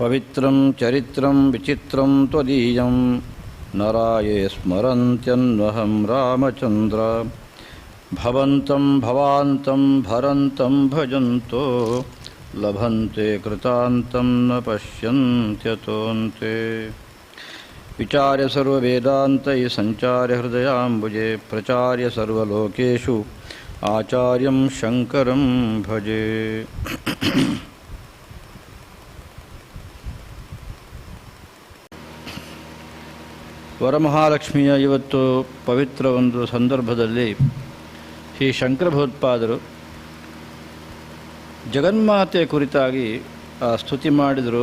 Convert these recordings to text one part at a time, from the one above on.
ಪವಿತ್ರಂ ಚರಿತ್ರಂ ವಿಚಿತ್ರಂ ತ್ವದೀಯಂ ನರಾಯೇ ಸ್ಮರಂತ್ಯನ್ವಹಂ ರಾಮಚಂದ್ರ ಭವಂತಂ ಭವಾಂತಂ ಭರಂತಂ ಭಜಂತೋ ಲಭಂತೆ ಕೃತಾಂತಂ ನ ಪಶ್ಯಂತ್ಯತೋಂತೆ ವಿಚಾರ್ಯ ಸರ್ವವೇದಾಂತೈ ಸಂಚಾರ್ಯ ಹೃದಯಾಂಬುಜೆ ಪ್ರಚಾರ್ಯ ಸರ್ವಲೋಕೇಷು ಆಚಾರ್ಯಂ ಶಂಕರಂ ಭಜೆ. ವರಮಹಾಲಕ್ಷ್ಮಿಯ ಇವತ್ತು ಪವಿತ್ರ ಒಂದು ಸಂದರ್ಭದಲ್ಲಿ ಶ್ರೀ ಶಂಕರ ಭಗವತ್ಪಾದರು ಜಗನ್ಮಾತೆ ಕುರಿತಾಗಿ ಸ್ತುತಿ ಮಾಡಿದರು.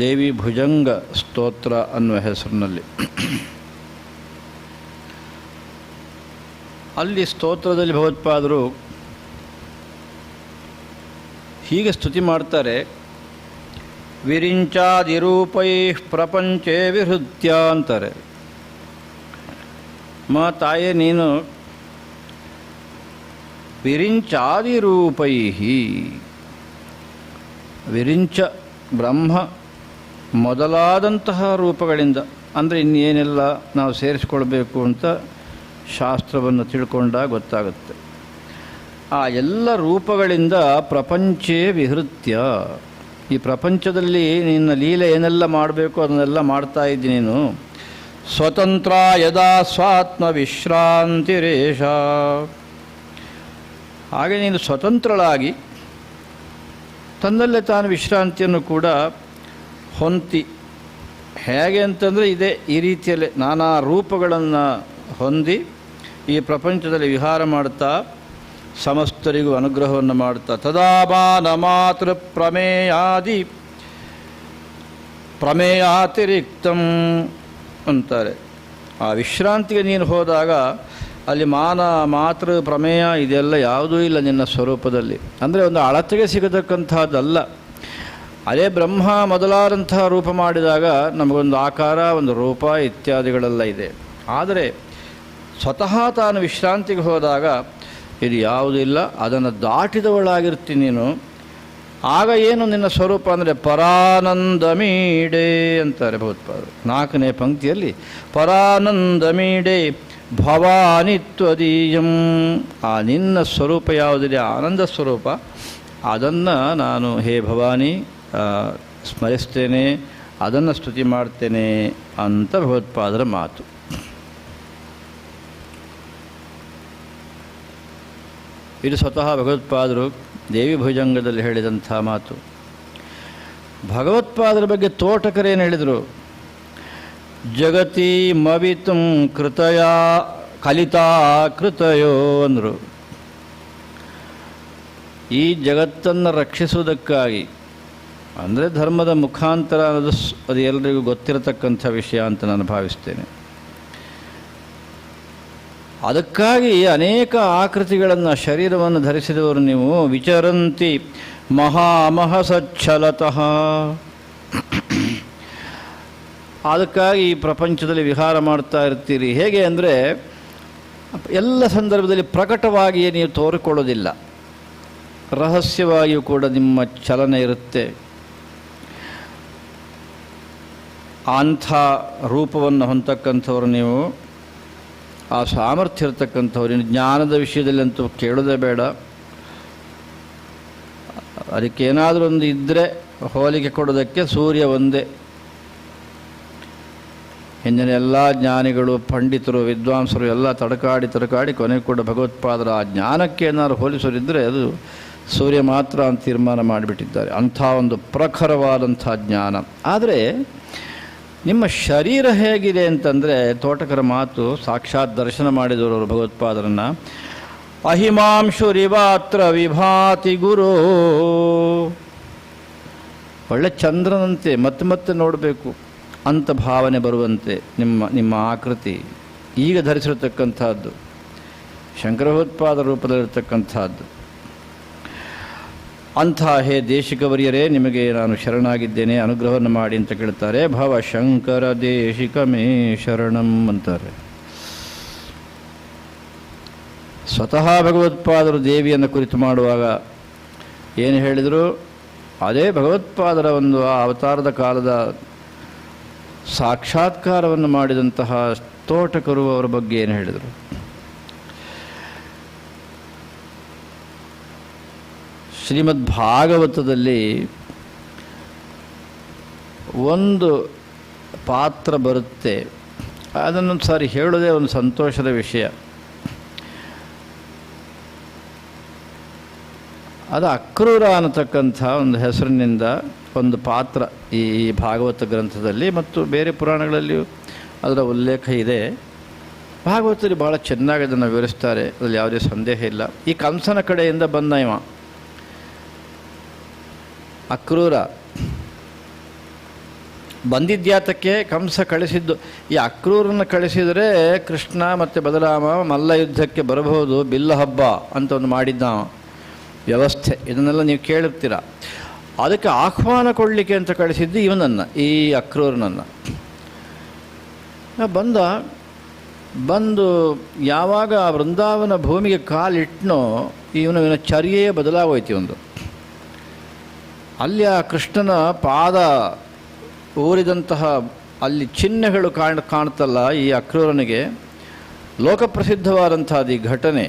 ದೇವಿ ಭುಜಂಗ ಸ್ತೋತ್ರ ಅನ್ನುವ ಹೆಸರಿನಲ್ಲಿ. ಅಲ್ಲಿ ಸ್ತೋತ್ರದಲ್ಲಿ ಭಗವತ್ಪಾದರು ಹೀಗೆ ಸ್ತುತಿ ಮಾಡ್ತಾರೆ. ವಿರಿಂಚಾದಿರೂಪೈ ಪ್ರಪಂಚೇ ವಿಹೃತ್ಯ ಅಂತಾರೆ. ತಾಯೇ ನೀನು ವಿರಿಂಚಾದಿರೂಪೈ, ವಿರಿಂಚ ಬ್ರಹ್ಮ ಮೊದಲಾದಂತಹ ರೂಪಗಳಿಂದ, ಅಂದರೆ ಇನ್ನೇನೆಲ್ಲ ನಾವು ಸೇರಿಸ್ಕೊಳ್ಬೇಕು ಅಂತ ಶಾಸ್ತ್ರವನ್ನು ತಿಳ್ಕೊಂಡಾಗ ಗೊತ್ತಾಗುತ್ತೆ. ಆ ಎಲ್ಲ ರೂಪಗಳಿಂದ ಪ್ರಪಂಚೇ ವಿಹೃತ್ಯ, ಈ ಪ್ರಪಂಚದಲ್ಲಿ ನಿನ್ನ ಲೀಲೆ ಏನೆಲ್ಲ ಮಾಡಬೇಕು ಅದನ್ನೆಲ್ಲ ಮಾಡ್ತಾ ಇದ್ದೀನಿ ನೀನು. ಸ್ವತಂತ್ರ ಯದಾ ಸ್ವಾತ್ಮ ವಿಶ್ರಾಂತಿರೇಷ, ಹಾಗೆ ನೀನು ಸ್ವತಂತ್ರಳಾಗಿ ತನ್ನಲ್ಲೇ ತಾನು ವಿಶ್ರಾಂತಿಯನ್ನು ಕೂಡ ಹೊಂದಿ. ಹೇಗೆ ಅಂತಂದರೆ ಇದೆ ಈ ರೀತಿಯಲ್ಲಿ ನಾನಾ ರೂಪಗಳನ್ನು ಹೊಂದಿ ಈ ಪ್ರಪಂಚದಲ್ಲಿ ವಿಹಾರ ಮಾಡ್ತಾ ಸಮಸ್ತರಿಗೂ ಅನುಗ್ರಹವನ್ನು ಮಾಡ್ತಾ ತದಾಮಾನ ಮಾತೃ ಪ್ರಮೇಯಾತಿರಿಕ್ತಂ ಅಂತಾರೆ. ಆ ವಿಶ್ರಾಂತಿಗೆ ನೀನು ಹೋದಾಗ ಅಲ್ಲಿ ಮಾನ ಮಾತೃ ಪ್ರಮೇಯ ಇದೆಲ್ಲ ಯಾವುದೂ ಇಲ್ಲ ನಿನ್ನ ಸ್ವರೂಪದಲ್ಲಿ. ಅಂದರೆ ಒಂದು ಅಳತೆಗೆ ಸಿಗತಕ್ಕಂಥದ್ದಲ್ಲ. ಅದೇ ಬ್ರಹ್ಮ ಮೊದಲಾದಂತಹ ರೂಪ ಮಾಡಿದಾಗ ನಮಗೊಂದು ಆಕಾರ, ಒಂದು ರೂಪ ಇತ್ಯಾದಿಗಳೆಲ್ಲ ಇದೆ. ಆದರೆ ಸ್ವತಃ ತಾನು ವಿಶ್ರಾಂತಿಗೆ ಹೋದಾಗ ಇದು ಯಾವುದೂ ಇಲ್ಲ, ಅದನ್ನು ದಾಟಿದವಳಾಗಿರ್ತೀನಿ ನೀನು. ಆಗ ಏನು ನಿನ್ನ ಸ್ವರೂಪ ಅಂದರೆ ಪರಾನಂದಮೀಡೆ ಅಂತಾರೆ ಭಗವತ್ಪಾದರು 4ನೇ ಪಂಕ್ತಿಯಲ್ಲಿ. ಪರಾನಂದಮೀಡೆ ಭವಾನಿ ತ್ವದೀಯಂ, ಆ ನಿನ್ನ ಸ್ವರೂಪ ಯಾವುದಿದೆ ಆನಂದ ಸ್ವರೂಪ, ಅದನ್ನು ನಾನು ಹೇ ಭವಾನಿ ಸ್ಮರಿಸ್ತೇನೆ, ಅದನ್ನು ಸ್ತುತಿ ಮಾಡ್ತೇನೆ ಅಂತ ಭಗವತ್ಪಾದರ ಮಾತು. ಇದು ಸ್ವತಃ ಭಗವತ್ಪಾದರು ದೇವಿ ಭುಜಂಗದಲ್ಲಿ ಹೇಳಿದಂಥ ಮಾತು. ಭಗವತ್ಪಾದರ ಬಗ್ಗೆ ತೋಟಕರೇನು ಹೇಳಿದರು? ಜಗತಿ ಮವಿತುಂ ಕೃತಯ ಕಲಿತಾ ಕೃತಯೋ ಅಂದರು. ಈ ಜಗತ್ತನ್ನು ರಕ್ಷಿಸುವುದಕ್ಕಾಗಿ, ಅಂದರೆ ಧರ್ಮದ ಮುಖಾಂತರ ಅನ್ನೋದು ಅದು ಎಲ್ಲರಿಗೂ ಗೊತ್ತಿರತಕ್ಕಂಥ ವಿಷಯ ಅಂತ ನಾನು ಭಾವಿಸ್ತೇನೆ. ಅದಕ್ಕಾಗಿ ಅನೇಕ ಆಕೃತಿಗಳನ್ನು ಶರೀರವನ್ನು ಧರಿಸಿದವರು ನೀವು. ವಿಚರಂತಿ ಮಹಾಮಹಸಚ್ಛಲತಃ, ಅದಕ್ಕಾಗಿ ಈ ಪ್ರಪಂಚದಲ್ಲಿ ವಿಹಾರ ಮಾಡ್ತಾ ಇರ್ತೀರಿ. ಹೇಗೆ ಅಂದರೆ ಎಲ್ಲ ಸಂದರ್ಭದಲ್ಲಿ ಪ್ರಕಟವಾಗಿಯೇ ನೀವು ತೋರಿಕೊಳ್ಳೋದಿಲ್ಲ, ರಹಸ್ಯವಾಗಿಯೂ ಕೂಡ ನಿಮ್ಮ ಚಲನೆ ಇರುತ್ತೆ. ಅಂಥ ರೂಪವನ್ನು ಹೊಂದತಕ್ಕಂಥವ್ರು ನೀವು, ಆ ಸಾಮರ್ಥ್ಯ ಇರತಕ್ಕಂಥವ್ರು. ಜ್ಞಾನದ ವಿಷಯದಲ್ಲಂತೂ ಕೇಳೋದೇ ಬೇಡ. ಅದಕ್ಕೇನಾದರೂ ಒಂದು ಇದ್ದರೆ ಹೋಲಿಕೆ ಕೊಡೋದಕ್ಕೆ ಸೂರ್ಯ ಒಂದೇ. ಹಿಂದಿನ ಎಲ್ಲ ಜ್ಞಾನಿಗಳು, ಪಂಡಿತರು, ವಿದ್ವಾಂಸರು ಎಲ್ಲ ತಡಕಾಡಿ ಕೊನೆಗೆ ಕೂಡ ಭಗವತ್ಪಾದರ ಆ ಜ್ಞಾನಕ್ಕೆ ಏನಾದ್ರು ಹೋಲಿಸೋರಿದ್ದರೆ ಅದು ಸೂರ್ಯ ಮಾತ್ರ ಅಂತ ತೀರ್ಮಾನ ಮಾಡಿಬಿಟ್ಟಿದ್ದಾರೆ. ಅಂಥ ಒಂದು ಪ್ರಖರವಾದಂಥ ಜ್ಞಾನ. ಆದರೆ ನಿಮ್ಮ ಶರೀರ ಹೇಗಿದೆ ಅಂತಂದರೆ ತೋಟಕರ ಮಾತು, ಸಾಕ್ಷಾತ್ ದರ್ಶನ ಮಾಡಿದವರು ಭಗವತ್ಪಾದರನ್ನು. ಅಹಿಮಾಂಶುರಿವಾತ್ರ ವಿಭಾತಿ ಗುರು, ಒಳ್ಳೆ ಚಂದ್ರನಂತೆ ಮತ್ತೆ ಮತ್ತೆ ನೋಡಬೇಕು ಅಂತ ಭಾವನೆ ಬರುವಂತೆ ನಿಮ್ಮ ಆಕೃತಿ ಈಗ ಧರಿಸಿರತಕ್ಕಂಥದ್ದು ಶಂಕರ ಭಗವತ್ಪಾದ ರೂಪದಲ್ಲಿರತಕ್ಕಂಥದ್ದು. ಅಂಥ ಹೇ ದೇಶಿಕವರಿಯರೇ, ನಿಮಗೆ ನಾನು ಶರಣಾಗಿದ್ದೇನೆ, ಅನುಗ್ರಹವನ್ನು ಮಾಡಿ ಅಂತ ಕೇಳ್ತಾರೆ. ಭವ ಶಂಕರ ದೇಶಿಕ ಮೇ ಶರಣಂ ಅಂತಾರೆ. ಸ್ವತಃ ಭಗವತ್ಪಾದರು ದೇವಿಯನ್ನು ಕುರಿತು ಮಾಡುವಾಗ ಏನು ಹೇಳಿದರು? ಅದೇ ಭಗವತ್ಪಾದರ ಒಂದು ಆ ಅವತಾರದ ಕಾಲದ ಸಾಕ್ಷಾತ್ಕಾರವನ್ನು ಮಾಡಿದಂತಹ ತೋಟಕರು ಅವರ ಬಗ್ಗೆ ಏನು ಹೇಳಿದರು? ಶ್ರೀಮದ್ ಭಾಗವತದಲ್ಲಿ ಒಂದು ಪಾತ್ರ ಬರುತ್ತೆ, ಅದನ್ನೊಂದು ಸಾರಿ ಹೇಳೋದೇ ಒಂದು ಸಂತೋಷದ ವಿಷಯ. ಅದು ಅಕ್ರೂರ ಅನ್ನತಕ್ಕಂಥ ಒಂದು ಹೆಸರಿನಿಂದ ಒಂದು ಪಾತ್ರ ಈ ಭಾಗವತ ಗ್ರಂಥದಲ್ಲಿ ಮತ್ತು ಬೇರೆ ಪುರಾಣಗಳಲ್ಲಿಯೂ ಅದರ ಉಲ್ಲೇಖ ಇದೆ. ಭಾಗವತದಲ್ಲಿ ಭಾಳ ಚೆನ್ನಾಗಿ ಅದನ್ನು ವಿವರಿಸ್ತಾರೆ, ಅದರಲ್ಲಿ ಯಾವುದೇ ಸಂದೇಹ ಇಲ್ಲ. ಈ ಕಂಸನ ಕಡೆಯಿಂದ ಬಂದ ಇವ ಅಕ್ರೂರ ಬಂದಿದ್ಯಾತಕ್ಕೆ ಕಂಸ ಕಳಿಸಿದ್ದು. ಈ ಅಕ್ರೂರನ್ನು ಕಳಿಸಿದರೆ ಕೃಷ್ಣ ಮತ್ತು ಬಲರಾಮ ಮಲ್ಲ ಯುದ್ಧಕ್ಕೆ ಬರಬಹುದು, ಬಿಲ್ಲ ಹಬ್ಬ ಅಂತ ಒಂದು ಮಾಡಿದ್ದ ವ್ಯವಸ್ಥೆ. ಇದನ್ನೆಲ್ಲ ನೀವು ಕೇಳಿರ್ತೀರ. ಅದಕ್ಕೆ ಆಹ್ವಾನ ಕೊಡಲಿಕ್ಕೆ ಅಂತ ಕಳಿಸಿದ್ದು ಇವನನ್ನು, ಈ ಅಕ್ರೂರನನ್ನು. ಬಂದು ಯಾವಾಗ ವೃಂದಾವನ ಭೂಮಿಗೆ ಕಾಲಿಟ್ಟನೋ ಇವನ ಚರ್ಯೆಯೇ ಬದಲಾಗೋಯ್ತು. ಒಂದು ಅಲ್ಲಿ ಆ ಕೃಷ್ಣನ ಪಾದ ಊರಿದಂತಹ ಅಲ್ಲಿ ಚಿಹ್ನೆಗಳು ಕಾಣ್ತಲ್ಲ ಈ ಅಕ್ರೂರನಿಗೆ. ಲೋಕಪ್ರಸಿದ್ಧವಾದಂಥದ್ದು ಈ ಘಟನೆ.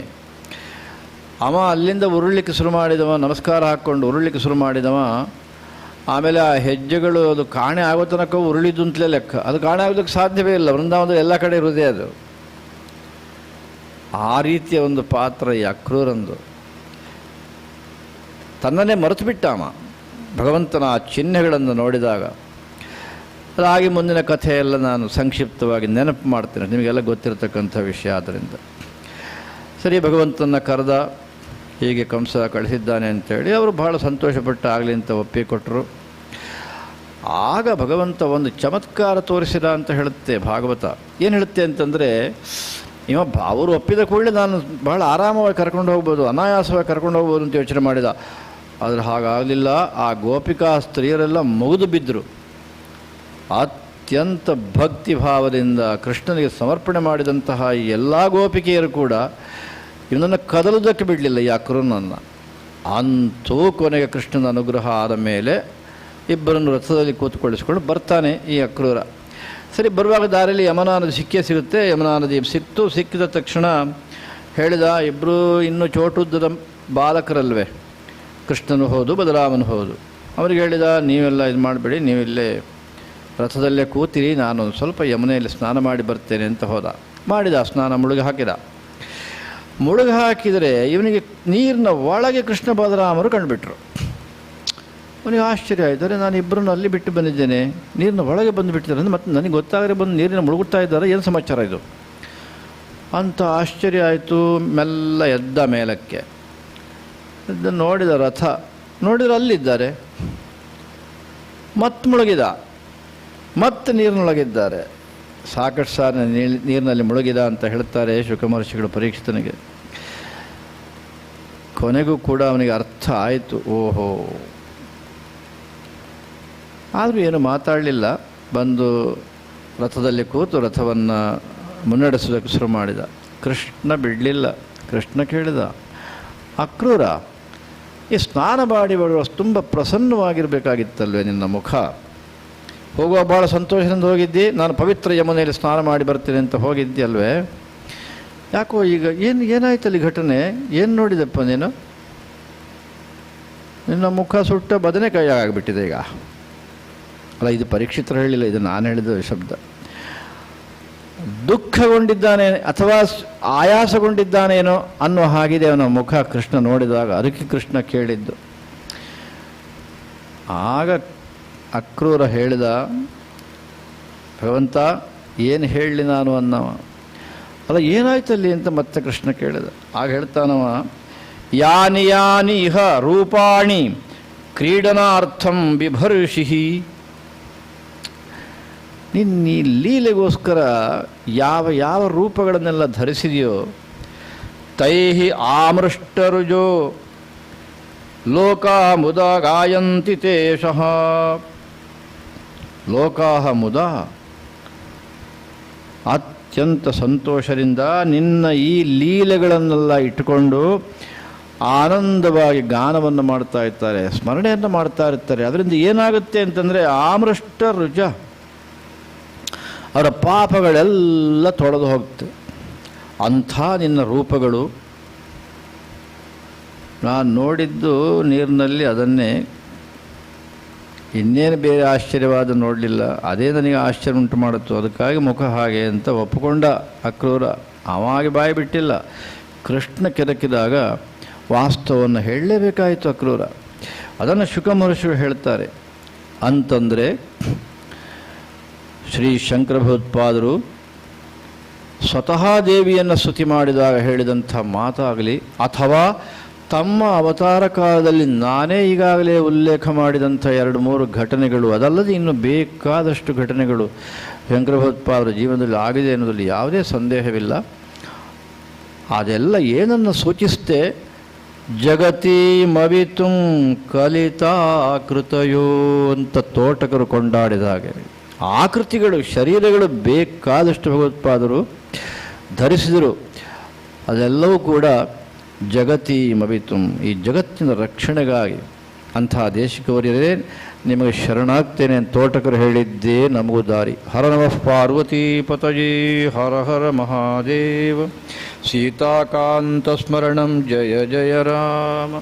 ಅವ ಅಲ್ಲಿಂದ ಉರುಳಲಿಕ್ಕೆ ಶುರು ಮಾಡಿದವ, ನಮಸ್ಕಾರ ಹಾಕ್ಕೊಂಡು ಉರುಳಲಿಕ್ಕೆ ಶುರು ಮಾಡಿದವ. ಆಮೇಲೆ ಆ ಹೆಜ್ಜೆಗಳು ಅದು ಕಾಣೆ ಆಗೋ ತನಕ ಉರುಳಿದ್ದು ಅಂತಲೇ ಲೆಕ್ಕ. ಅದು ಕಾಣೆ ಆಗೋದಕ್ಕೆ ಸಾಧ್ಯವೇ ಇಲ್ಲ, ವೃಂದಾವನದಲ್ಲಿ ಎಲ್ಲ ಕಡೆ ಇರುವುದೇ ಅದು. ಆ ರೀತಿಯ ಒಂದು ಪಾತ್ರ ಈ ಅಕ್ರೂರಂದು. ತನ್ನನ್ನೇ ಮರೆತು ಬಿಟ್ಟಾಮ ಭಗವಂತನ ಆ ಚಿಹ್ನೆಗಳನ್ನು ನೋಡಿದಾಗ. ಅದಾಗಿ ಮುಂದಿನ ಕಥೆಯೆಲ್ಲ ನಾನು ಸಂಕ್ಷಿಪ್ತವಾಗಿ ನೆನಪು ಮಾಡ್ತೇನೆ, ನಿಮಗೆಲ್ಲ ಗೊತ್ತಿರತಕ್ಕಂಥ ವಿಷಯ. ಆದ್ದರಿಂದ ಸರಿ, ಭಗವಂತನ ಕರೆದ, ಹೀಗೆ ಕಂಸ ಕಳಿಸಿದ್ದಾನೆ ಅಂತೇಳಿ ಅವರು ಬಹಳ ಸಂತೋಷಪಟ್ಟು ಆಗಲಿ ಅಂತ ಒಪ್ಪಿಕೊಟ್ರು. ಆಗ ಭಗವಂತ ಒಂದು ಚಮತ್ಕಾರ ತೋರಿಸಿದ ಅಂತ ಹೇಳುತ್ತೆ ಭಾಗವತ. ಏನು ಹೇಳುತ್ತೆ ಅಂತಂದರೆ, ಅವರು ಒಪ್ಪಿದ ಕೂಡಲೇ ನಾನು ಬಹಳ ಆರಾಮವಾಗಿ ಕರ್ಕೊಂಡು ಹೋಗ್ಬೋದು, ಅನಾಯಾಸವಾಗಿ ಕರ್ಕೊಂಡು ಹೋಗ್ಬೋದು ಅಂತ ಯೋಚನೆ ಮಾಡಿದ. ಆದರೆ ಹಾಗಾಗಲಿಲ್ಲ. ಆ ಗೋಪಿಕಾ ಸ್ತ್ರೀಯರೆಲ್ಲ ಮುಗಿದು ಬಿದ್ದರು. ಅತ್ಯಂತ ಭಕ್ತಿ ಭಾವದಿಂದ ಕೃಷ್ಣನಿಗೆ ಸಮರ್ಪಣೆ ಮಾಡಿದಂತಹ ಎಲ್ಲ ಗೋಪಿಕೆಯರು ಕೂಡ ಇವನನ್ನು ಕದಲುವುದಕ್ಕೆ ಬಿಡಲಿಲ್ಲ ಈ ಅಕ್ರೂರನನ್ನು. ಅಂತೂ ಕೊನೆಗೆ ಕೃಷ್ಣನ ಅನುಗ್ರಹ ಆದ ಮೇಲೆ ಇಬ್ಬರನ್ನು ರಥದಲ್ಲಿ ಕೂತ್ಕೊಳ್ಳಿಸ್ಕೊಂಡು ಬರ್ತಾನೆ ಈ ಅಕ್ರೂರ. ಸರಿ, ಬರುವಾಗ ದಾರಿಯಲ್ಲಿ ಯಮುನಾ ನದಿ ಸಿಗುತ್ತೆ. ಯಮುನಾ ನದಿ ಸಿಕ್ಕಿದ ತಕ್ಷಣ ಹೇಳಿದ, ಇಬ್ಬರು ಇನ್ನೂ ಚೋಟುದ್ದದ ಬಾಲಕರಲ್ವೇ, ಕೃಷ್ಣನು ಹೌದು ಬಲರಾಮನು ಹೌದು. ಅವರಿಗೆ ಹೇಳಿದ, ನೀವೆಲ್ಲ ಇದು ಮಾಡಬೇಡಿ, ನೀವಿಲ್ಲೇ ರಥದಲ್ಲೇ ಕೂತಿರಿ, ನಾನು ಸ್ವಲ್ಪ ಯಮುನೆಯಲ್ಲಿ ಸ್ನಾನ ಮಾಡಿ ಬರ್ತೇನೆ ಅಂತ ಹೋದ. ಮಾಡಿದ ಸ್ನಾನ, ಮುಳುಗಿ ಹಾಕಿದರೆ ಇವನಿಗೆ ನೀರಿನ ಒಳಗೆ ಕೃಷ್ಣ ಬಲರಾಮರು ಕಂಡುಬಿಟ್ರು. ಅವನಿಗೆ ಆಶ್ಚರ್ಯ ಆಯಿತಾರೆ, ನಾನು ಇಬ್ಬರನ್ನು ಅಲ್ಲಿ ಬಿಟ್ಟು ಬಂದಿದ್ದೇನೆ, ನೀರಿನ ಒಳಗೆ ಬಂದುಬಿಟ್ಟಿದ್ದಾರೆ ಅಂದರೆ ಮತ್ತೆ ನನಗೆ ಗೊತ್ತಾಗದೆ ಬಂದು ನೀರಿನ ಮುಳುಗುತ್ತಾ ಇದ್ದಾರೆ, ಏನು ಸಮಾಚಾರ ಇದು ಅಂತ ಆಶ್ಚರ್ಯ ಆಯಿತು. ಮೆಲ್ಲ ಎದ್ದ ಮೇಲಕ್ಕೆ ಇದನ್ನು ನೋಡಿದ, ರಥ ನೋಡಿದ್ರೆ ಅಲ್ಲಿದ್ದಾರೆ. ಮತ್ತೆ ಮುಳುಗಿದ, ಮತ್ತೆ ನೀರಿನೊಳಗಿದ್ದಾರೆ. ಸಾಕಷ್ಟು ಸಾರಿ ನೀರಿನಲ್ಲಿ ಮುಳುಗಿದ ಅಂತ ಹೇಳ್ತಾರೆ ಶುಕ ಮಹರ್ಷಿಗಳು ಪರೀಕ್ಷಿತನಿಗೆ. ಕೊನೆಗೂ ಕೂಡ ಅವನಿಗೆ ಅರ್ಥ ಆಯಿತು, ಓಹೋ. ಆದರೂ ಏನು ಮಾತಾಡಲಿಲ್ಲ. ಬಂದು ರಥದಲ್ಲಿ ಕೂತು ರಥವನ್ನು ಮುನ್ನಡೆಸೋದಕ್ಕೆ ಶುರು ಮಾಡಿದ. ಕೃಷ್ಣ ಬಿಡಲಿಲ್ಲ. ಕೃಷ್ಣ ಕೇಳಿದ, ಅಕ್ರೂರ, ಈ ಸ್ನಾನ ಮಾಡಿ ಬರುವ ತುಂಬ ಪ್ರಸನ್ನವಾಗಿರಬೇಕಾಗಿತ್ತಲ್ವೇ ನಿನ್ನ ಮುಖ? ಹೋಗುವ ಭಾಳ ಸಂತೋಷದಿಂದ ಹೋಗಿದ್ದಿ, ನಾನು ಪವಿತ್ರ ಯಮುನೆಯಲ್ಲಿ ಸ್ನಾನ ಮಾಡಿ ಬರ್ತೀನಿ ಅಂತ ಹೋಗಿದ್ದಿ ಅಲ್ವೇ? ಯಾಕೋ ಈಗ ಏನಾಯ್ತಲ್ಲಿ ಘಟನೆ? ಏನು ನೋಡಿದಪ್ಪ ನೀನು? ನಿನ್ನ ಮುಖ ಸುಟ್ಟ ಬದನೆಕಾಯಿ ಆಗಿಬಿಟ್ಟಿದೆ ಈಗ. ಅಲ್ಲ, ಇದು ಪರೀಕ್ಷಿತರು ಹೇಳಿಲ್ಲ, ಇದು ನಾನು ಹೇಳಿದ ಶಬ್ದ. ದುಃಖಗೊಂಡಿದ್ದಾನೆ ಅಥವಾ ಆಯಾಸಗೊಂಡಿದ್ದಾನೇನೋ ಅನ್ನೋ ಹಾಗಿದೆ ಅವನ ಮುಖ ಕೃಷ್ಣ ನೋಡಿದಾಗ. ಅದಕ್ಕೆ ಕೃಷ್ಣ ಕೇಳಿದ್ದು. ಆಗ ಅಕ್ರೂರ ಹೇಳಿದ, ಭಗವಂತ ಏನು ಹೇಳಲಿ ನಾನು ಅನ್ನವ. ಅಲ್ಲ, ಏನಾಯ್ತಲ್ಲಿ ಅಂತ ಮತ್ತೆ ಕೃಷ್ಣ ಕೇಳಿದ. ಆಗ ಹೇಳ್ತಾನವ, ಯಾನಿ ಯಾನಿ ಇಹ ರೂಪಾಣಿ ಕ್ರೀಡನಾರ್ಥಂ ಬಿಭರ್ಷಿ. ನಿನ್ನ ಈ ಲೀಲೆಗೋಸ್ಕರ ಯಾವ ಯಾವ ರೂಪಗಳನ್ನೆಲ್ಲ ಧರಿಸಿದೆಯೋ, ತೈಹಿ ಆಮೃಷ್ಟರುಜೋ ಲೋಕಾ ಮುದ ಗಾಯಂತಿ ತೇಷಃ. ಲೋಕಾಹ ಮುದ, ಅತ್ಯಂತ ಸಂತೋಷದಿಂದ ನಿನ್ನ ಈ ಲೀಲೆಗಳನ್ನೆಲ್ಲ ಇಟ್ಟುಕೊಂಡು ಆನಂದವಾಗಿ ಗಾನವನ್ನು ಮಾಡ್ತಾ ಇರ್ತಾರೆ, ಸ್ಮರಣೆಯನ್ನು ಮಾಡ್ತಾ ಇರ್ತಾರೆ. ಅದರಿಂದ ಏನಾಗುತ್ತೆ ಅಂತಂದರೆ ಆಮೃಷ್ಟ ರುಜ, ಅವರ ಪಾಪಗಳೆಲ್ಲ ತೊಳೆದು ಹೋಗುತ್ತೆ. ಅಂಥ ನಿನ್ನ ರೂಪಗಳು ನಾನು ನೋಡಿದ್ದು ನೀರಿನಲ್ಲಿ, ಅದನ್ನೇ, ಇನ್ನೇನು ಬೇರೆ ಆಶ್ಚರ್ಯವಾದ ನೋಡಲಿಲ್ಲ. ಅದೇ ನನಗೆ ಆಶ್ಚರ್ಯ ಉಂಟು ಮಾಡುತ್ತು. ಅದಕ್ಕಾಗಿ ಮುಖ ಹಾಗೆ ಅಂತ ಒಪ್ಪಿಕೊಂಡ ಅಕ್ರೂರ. ಅವಾಗಿ ಬಾಯಿ ಬಿಟ್ಟಿಲ್ಲ. ಕೃಷ್ಣ ಕೆದಕಿದಾಗ ವಾಸ್ತವವನ್ನು ಹೇಳಲೇಬೇಕಾಯಿತು ಅಕ್ರೂರ. ಅದನ್ನು ಶುಕ ಮಹರ್ಷಿಗಳು ಹೇಳ್ತಾರೆ. ಅಂತಂದರೆ ಶ್ರೀ ಶಂಕರ ಭಗವತ್ಪಾದರು ಸ್ವತಃ ದೇವಿಯನ್ನು ಸ್ತುತಿ ಮಾಡಿದಾಗ ಹೇಳಿದಂಥ ಮಾತಾಗಲಿ, ಅಥವಾ ತಮ್ಮ ಅವತಾರ ಕಾಲದಲ್ಲಿ ನಾನೇ ಈಗಾಗಲೇ ಉಲ್ಲೇಖ ಮಾಡಿದಂಥ 2-3 ಘಟನೆಗಳು, ಅದಲ್ಲದೆ ಇನ್ನು ಬೇಕಾದಷ್ಟು ಘಟನೆಗಳು ಶಂಕರ ಭಗವತ್ಪಾದರ ಜೀವನದಲ್ಲಿ ಆಗಿದೆ ಅನ್ನೋದ್ರಲ್ಲಿ ಯಾವುದೇ ಸಂದೇಹವಿಲ್ಲ. ಅದೆಲ್ಲ ಏನನ್ನು ಸೂಚಿಸುತ್ತೆ? ಜಗತಿ ಮವಿತುಂ ಕಲಿತಾ ಕೃತಯೋ ಅಂತ ತೋಟಕರು ಕೊಂಡಾಡಿದ ಹಾಗೆ ಆಕೃತಿಗಳು, ಶರೀರಗಳು ಬೇಕಾದಷ್ಟು ಭಗವತ್ಪಾದರು ಧರಿಸಿದರು. ಅದೆಲ್ಲವೂ ಕೂಡ ಜಗತಿ ಮವಿತುಂ, ಈ ಜಗತ್ತಿನ ರಕ್ಷಣೆಗಾಗಿ. ಅಂತಹ ದೇಶಿಕವರ್ಯರೇ ನಿಮಗೆ ಶರಣಾಗ್ತೇನೆ ಅಂತ ತೋಟಕರು ಹೇಳಿದ್ದೇ ನಮಗೂ ದಾರಿ. ಹರ ನಮಃ ಪಾರ್ವತೀ ಪತಯೇ ಹರ ಹರ ಮಹಾದೇವ. ಸೀತಾಕಾಂತ ಸ್ಮರಣಂ ಜಯ ಜಯ ರಾಮ.